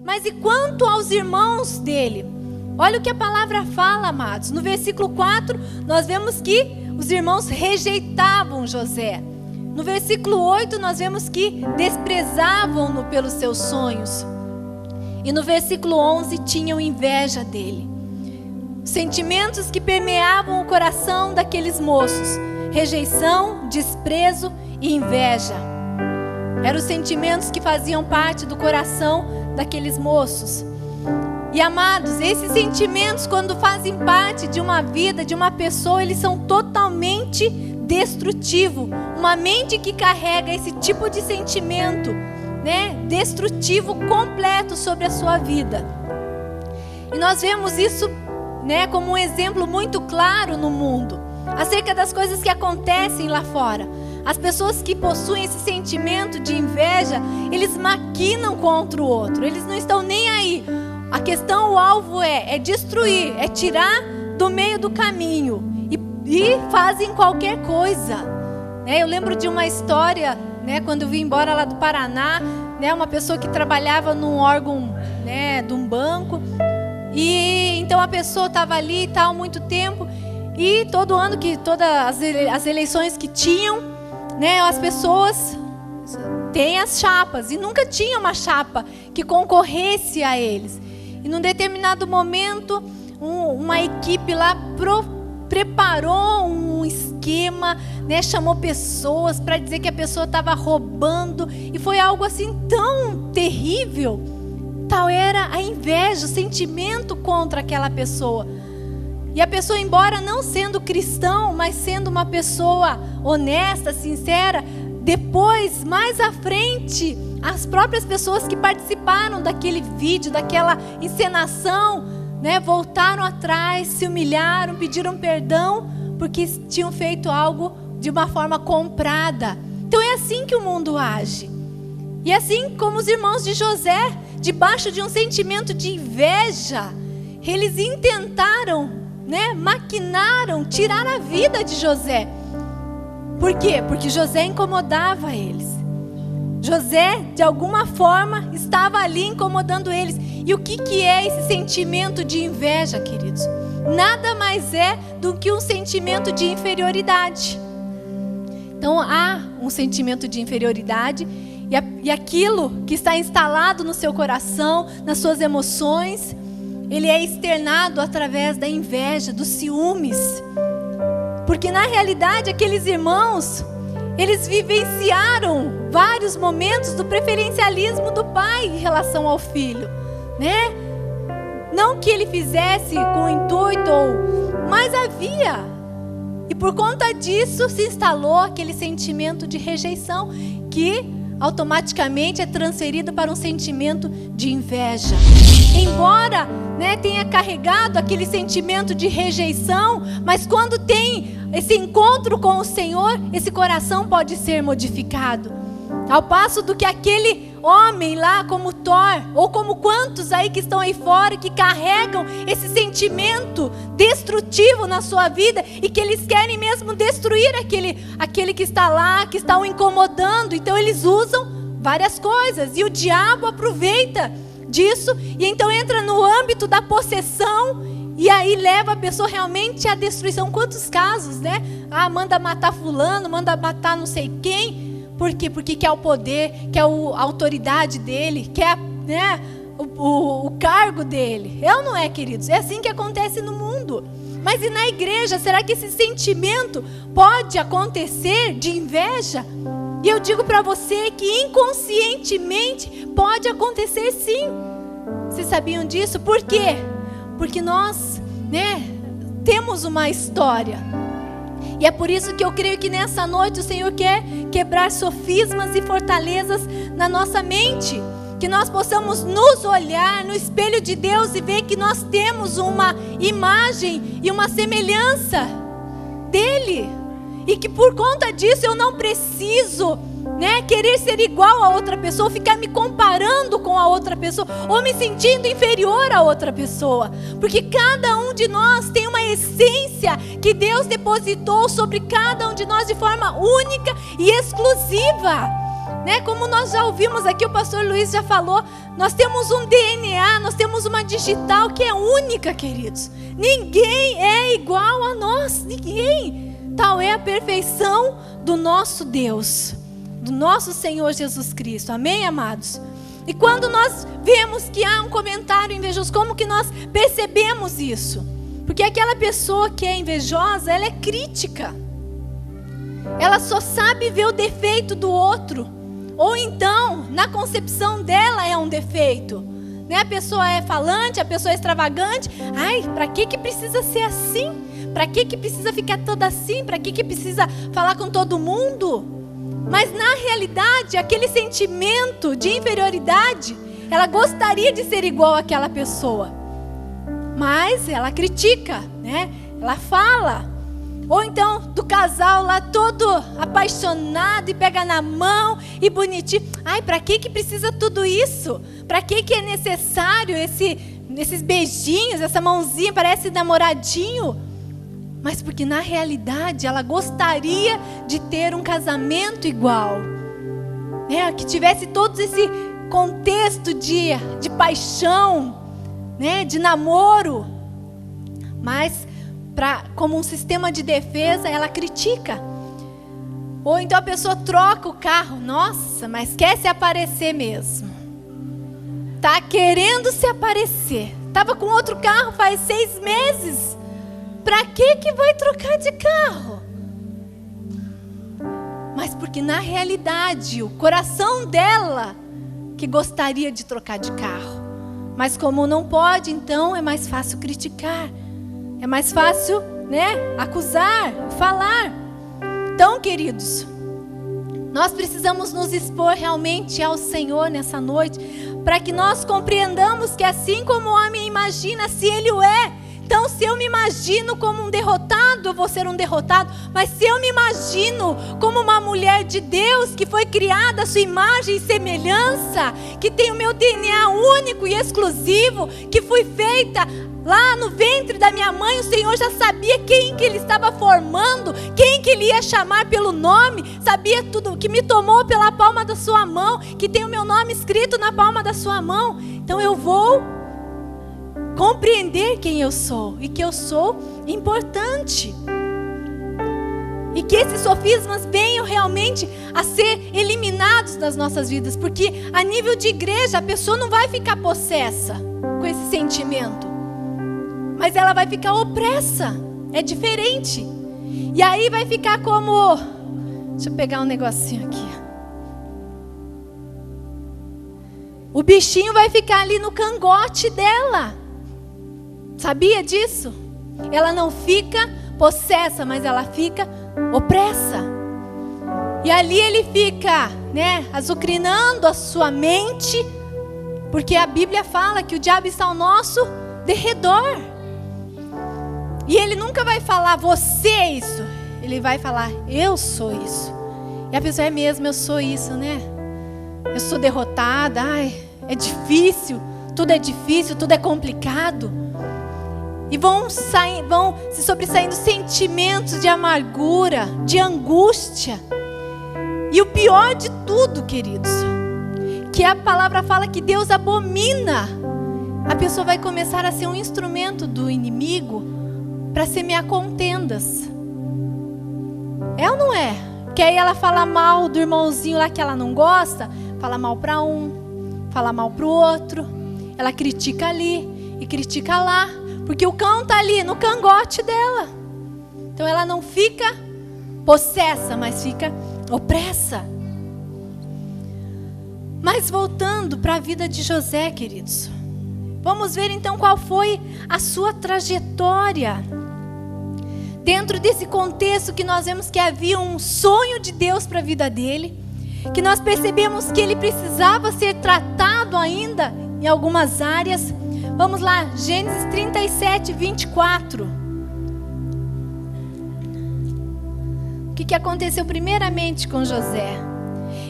Mas e quanto aos irmãos dele? Olha o que a palavra fala, amados. No versículo 4, nós vemos que os irmãos rejeitavam José. No versículo 8, nós vemos que desprezavam-no pelos seus sonhos. E no versículo 11, tinham inveja dele. Sentimentos que permeavam o coração daqueles moços: rejeição, desprezo e inveja. Eram os sentimentos que faziam parte do coração daqueles moços. E amados, esses sentimentos, quando fazem parte de uma vida, de uma pessoa, eles são totalmente destrutivos. Uma mente que carrega esse tipo de sentimento, destrutivo completo sobre a sua vida. E nós vemos isso, como um exemplo muito claro no mundo, acerca das coisas que acontecem lá fora. As pessoas que possuem esse sentimento de inveja, eles maquinam contra o outro, eles não estão nem aí. A questão, o alvo é destruir, é tirar do meio do caminho, e fazem qualquer coisa. Eu lembro de uma história, quando eu vim embora lá do Paraná, uma pessoa que trabalhava num órgão, de um banco, e então a pessoa estava ali e tal, muito tempo, e todo ano, todas as eleições que tinham, as pessoas têm as chapas, e nunca tinha uma chapa que concorresse a eles. E num determinado momento, uma equipe lá preparou um esquema, chamou pessoas para dizer que a pessoa estava roubando, e foi algo assim tão terrível. Tal era a inveja, o sentimento contra aquela pessoa. E a pessoa, embora não sendo cristão, mas sendo uma pessoa honesta, sincera, depois, mais à frente, as próprias pessoas que participaram daquele vídeo, daquela encenação, voltaram atrás, se humilharam, pediram perdão, porque tinham feito algo de uma forma comprada. Então é assim que o mundo age. E assim como os irmãos de José, debaixo de um sentimento de inveja, eles intentaram, maquinaram, tirar a vida de José. Por quê? Porque José incomodava eles. José, de alguma forma, estava ali incomodando eles. E o que é esse sentimento de inveja, queridos? Nada mais é do que um sentimento de inferioridade. Então há um sentimento de inferioridade, e aquilo que está instalado no seu coração, nas suas emoções, ele é externado através da inveja, dos ciúmes. Porque na realidade aqueles irmãos, eles vivenciaram vários momentos do preferencialismo do pai em relação ao filho, Não que ele fizesse com o intuito, mas havia. E por conta disso se instalou aquele sentimento de rejeição, que automaticamente é transferido para um sentimento de inveja. Embora tenha carregado aquele sentimento de rejeição, mas quando tem esse encontro com o Senhor, esse coração pode ser modificado. Ao passo do que aquele homem lá, como Thor, ou como quantos aí que estão aí fora, que carregam esse sentimento destrutivo na sua vida, e que eles querem mesmo destruir aquele que está lá, que está o incomodando. Então eles usam várias coisas, e o diabo aproveita disso, e então entra no âmbito da possessão, e aí leva a pessoa realmente à destruição. Quantos casos, manda matar fulano, manda matar não sei quem. Por quê? Porque quer o poder, quer a autoridade dele, quer o cargo dele. É ou não é, queridos? É assim que acontece no mundo. Mas e na igreja, será que esse sentimento pode acontecer de inveja? E eu digo para você que inconscientemente pode acontecer sim. Vocês sabiam disso? Por quê? Porque nós, temos uma história. E é por isso que eu creio que nessa noite o Senhor quer quebrar sofismas e fortalezas na nossa mente. Que nós possamos nos olhar no espelho de Deus e ver que nós temos uma imagem e uma semelhança dele. E que por conta disso eu não preciso, querer ser igual a outra pessoa, ficar me comparando com a outra pessoa, ou me sentindo inferior a outra pessoa. Porque cada um de nós tem uma essência que Deus depositou sobre cada um de nós de forma única e exclusiva. né? Como nós já ouvimos aqui, o pastor Luiz já falou, nós temos um DNA, nós temos uma digital que é única, queridos. Ninguém é igual a nós, ninguém. Tal é a perfeição do nosso Deus, do nosso Senhor Jesus Cristo. Amém, amados? E quando nós vemos que há um comentário invejoso, como que nós percebemos isso? Porque aquela pessoa que é invejosa, ela é crítica. Ela só sabe ver o defeito do outro. Ou então, na concepção dela é um defeito, né? A pessoa é falante, a pessoa é extravagante. Ai, para que precisa ser assim? Para que precisa ficar toda assim? Para que precisa falar com todo mundo? Mas na realidade, aquele sentimento de inferioridade, ela gostaria de ser igual àquela pessoa. Mas ela critica, né? Ela fala. Ou então do casal lá todo apaixonado e pega na mão e bonitinho. Ai, para que precisa tudo isso? Para que é necessário esses beijinhos, essa mãozinha, parece namoradinho? Mas porque na realidade ela gostaria de ter um casamento igual, né? Que tivesse todo esse contexto de paixão, né? De namoro. Mas como um sistema de defesa, ela critica. Ou então a pessoa troca o carro. Nossa, mas quer se aparecer mesmo. Tá querendo se aparecer. Tava com outro carro faz 6 meses. Pra que vai trocar de carro? Mas porque na realidade, o coração dela que gostaria de trocar de carro. Mas como não pode, então é mais fácil criticar. É mais fácil, né, acusar, falar. Então, queridos, nós precisamos nos expor realmente ao Senhor nessa noite, para que nós compreendamos que assim como o homem imagina, se ele o é, então se eu me imagino como um derrotado, eu vou ser um derrotado. Mas se eu me imagino como uma mulher de Deus, que foi criada à sua imagem e semelhança, que tem o meu DNA único e exclusivo, que fui feita lá no ventre da minha mãe, o Senhor já sabia quem que Ele estava formando, quem que Ele ia chamar pelo nome, sabia tudo, que me tomou pela palma da sua mão, que tem o meu nome escrito na palma da sua mão. Então eu vou compreender quem eu sou e que eu sou importante. E que esses sofismas venham realmente a ser eliminados das nossas vidas, porque a nível de igreja a pessoa não vai ficar possessa com esse sentimento, mas ela vai ficar opressa, é diferente. E aí vai ficar como... Deixa eu pegar um negocinho aqui. O bichinho vai ficar ali no cangote dela. Sabia disso? Ela não fica possessa, mas ela fica opressa. E ali ele fica, né, azucrinando a sua mente, porque a Bíblia fala que o diabo está ao nosso derredor. E ele nunca vai falar, você é isso. Ele vai falar, eu sou isso. E a pessoa é mesmo, eu sou isso, né? Eu sou derrotada, ai, é difícil, tudo é complicado. E vão se sobressaindo sentimentos de amargura, de angústia. E o pior de tudo, queridos, que a palavra fala que Deus abomina. A pessoa vai começar a ser um instrumento do inimigo para semear contendas. É ou não é? Porque aí ela fala mal do irmãozinho lá que ela não gosta, fala mal para um, fala mal para o outro. Ela critica ali e critica lá, porque o cão está ali no cangote dela. Então ela não fica possessa, mas fica opressa. Mas voltando para a vida de José, queridos, vamos ver então qual foi a sua trajetória. Dentro desse contexto que nós vemos que havia um sonho de Deus para a vida dele, que nós percebemos que ele precisava ser tratado ainda em algumas áreas. Vamos lá, Gênesis 37, 24. O que aconteceu primeiramente com José?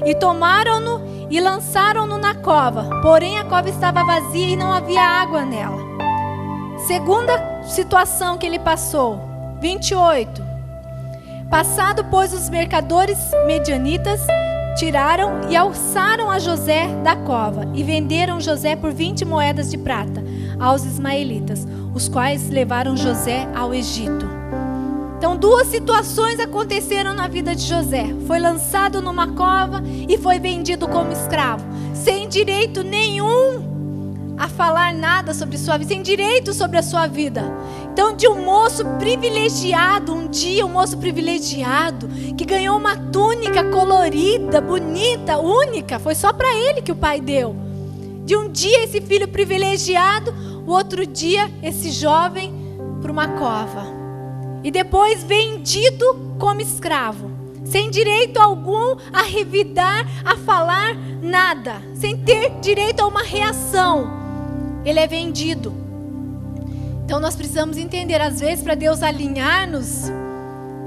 E tomaram-no e lançaram-no na cova, porém a cova estava vazia e não havia água nela. Segunda situação que ele passou, 28. Passado, pois, os mercadores medianitas, tiraram e alçaram a José da cova e venderam José por 20 moedas de prata aos ismaelitas, os quais levaram José ao Egito. Então, duas situações aconteceram na vida de José. Foi lançado numa cova e foi vendido como escravo, sem direito nenhum a falar nada sobre sua vida, sem direito sobre a sua vida. Então, de um moço privilegiado, um dia um moço privilegiado, que ganhou uma túnica colorida, bonita, única, foi só para ele que o pai deu. De um dia esse filho privilegiado, o outro dia esse jovem para uma cova. E depois vendido como escravo, sem direito algum a revidar, a falar nada, sem ter direito a uma reação. Ele é vendido. Então nós precisamos entender, às vezes, para Deus alinhar-nos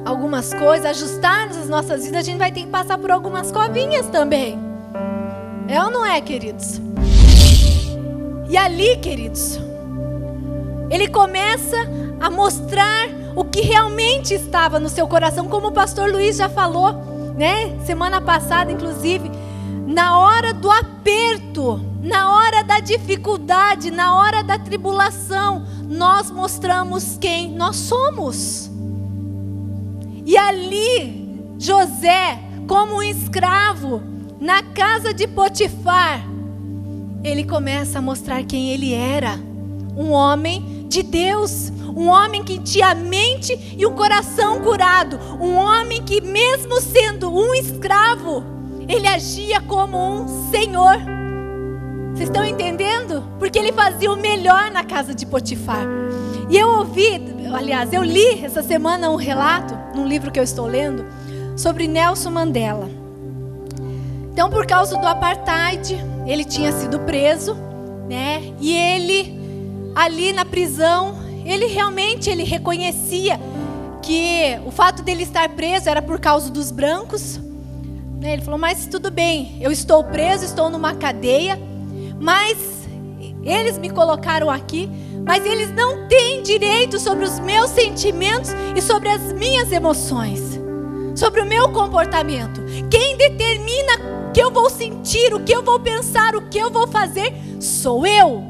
algumas coisas, ajustar-nos as nossas vidas, a gente vai ter que passar por algumas covinhas também. É ou não é, queridos? E ali, queridos, ele começa a mostrar o que realmente estava no seu coração, como o pastor Luiz já falou, né? Semana passada, inclusive, na hora do aperto, na hora da dificuldade, na hora da tribulação, nós mostramos quem nós somos. E ali, José, como um escravo, na casa de Potifar, ele começa a mostrar quem ele era. Um homem de Deus, um homem que tinha a mente e o coração curado, um homem que, mesmo sendo um escravo, ele agia como um senhor. Vocês estão entendendo? Porque ele fazia o melhor na casa de Potifar. E eu li essa semana um relato, num livro que eu estou lendo, sobre Nelson Mandela. Então, por causa do apartheid, ele tinha sido preso, né? E ele, ali na prisão, ele reconhecia que o fato dele estar preso era por causa dos brancos. Ele falou, mas tudo bem, eu estou preso, estou numa cadeia, mas eles me colocaram aqui, mas eles não têm direito sobre os meus sentimentos e sobre as minhas emoções, sobre o meu comportamento. Quem determina o que eu vou sentir, o que eu vou pensar, o que eu vou fazer, sou eu.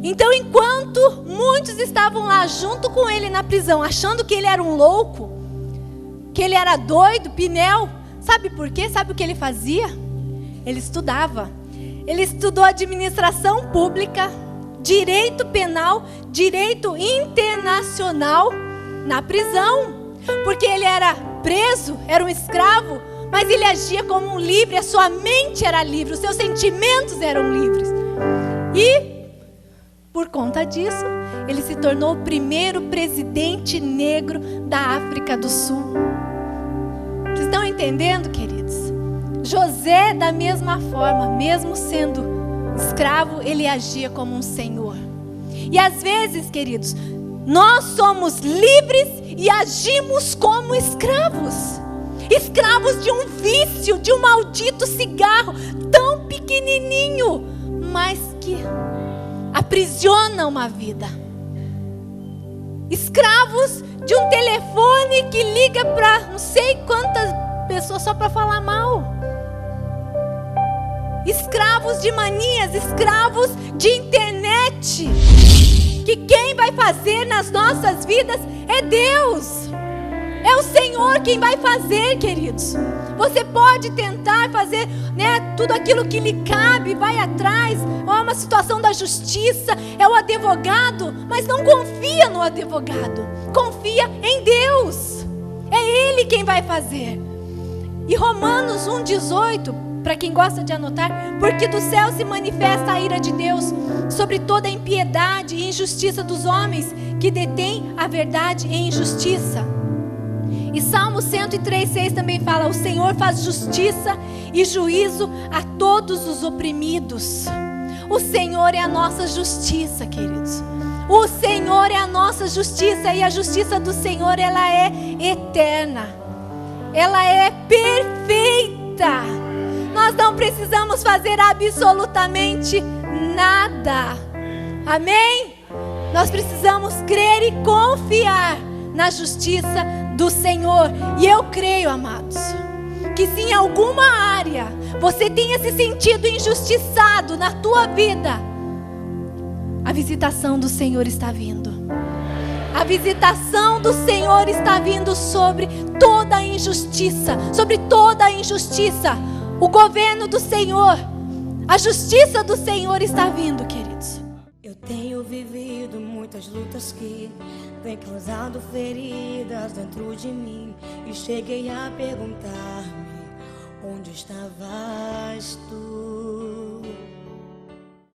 Então, enquanto muitos estavam lá junto com ele na prisão, achando que ele era um louco, que ele era doido, Pinel, sabe por quê? Sabe o que ele fazia? Ele estudava. Ele estudou administração pública, direito penal, direito internacional na prisão. Porque ele era preso, era um escravo, mas ele agia como um livre, a sua mente era livre, os seus sentimentos eram livres. E por conta disso, ele se tornou o primeiro presidente negro da África do Sul. Vocês estão entendendo, queridos? José, da mesma forma, mesmo sendo escravo, ele agia como um senhor. E às vezes, queridos, nós somos livres e agimos como escravos. Escravos de um vício, de um maldito cigarro, tão pequenininho, mas que aprisiona uma vida. Escravos de um telefone que liga para não sei quantas pessoas só para falar mal. Escravos de manias, escravos de internet. Que quem vai fazer nas nossas vidas é Deus. É o Senhor quem vai fazer, queridos. Você pode tentar fazer, tudo aquilo que lhe cabe, vai atrás. É uma situação da justiça, é o advogado, mas não confia no advogado. Confia em Deus. É Ele quem vai fazer. E Romanos 1,18, para quem gosta de anotar, porque do céu se manifesta a ira de Deus sobre toda a impiedade e injustiça dos homens que detêm a verdade em injustiça. E Salmo 103,6 também fala, o Senhor faz justiça e juízo a todos os oprimidos. O Senhor é a nossa justiça, queridos. O Senhor é a nossa justiça, e a justiça do Senhor, ela é eterna. Ela é perfeita. Nós não precisamos fazer absolutamente nada. Amém? Nós precisamos crer e confiar na justiça do Senhor. E eu creio, amados, que se em alguma área você tenha se sentido injustiçado na tua vida, a visitação do Senhor está vindo. A visitação do Senhor está vindo sobre toda a injustiça, sobre toda a injustiça. O governo do Senhor, a justiça do Senhor está vindo, queridos. Eu tenho vivido muitas lutas que têm causado feridas dentro de mim, e cheguei a perguntar-me: onde estavas tu?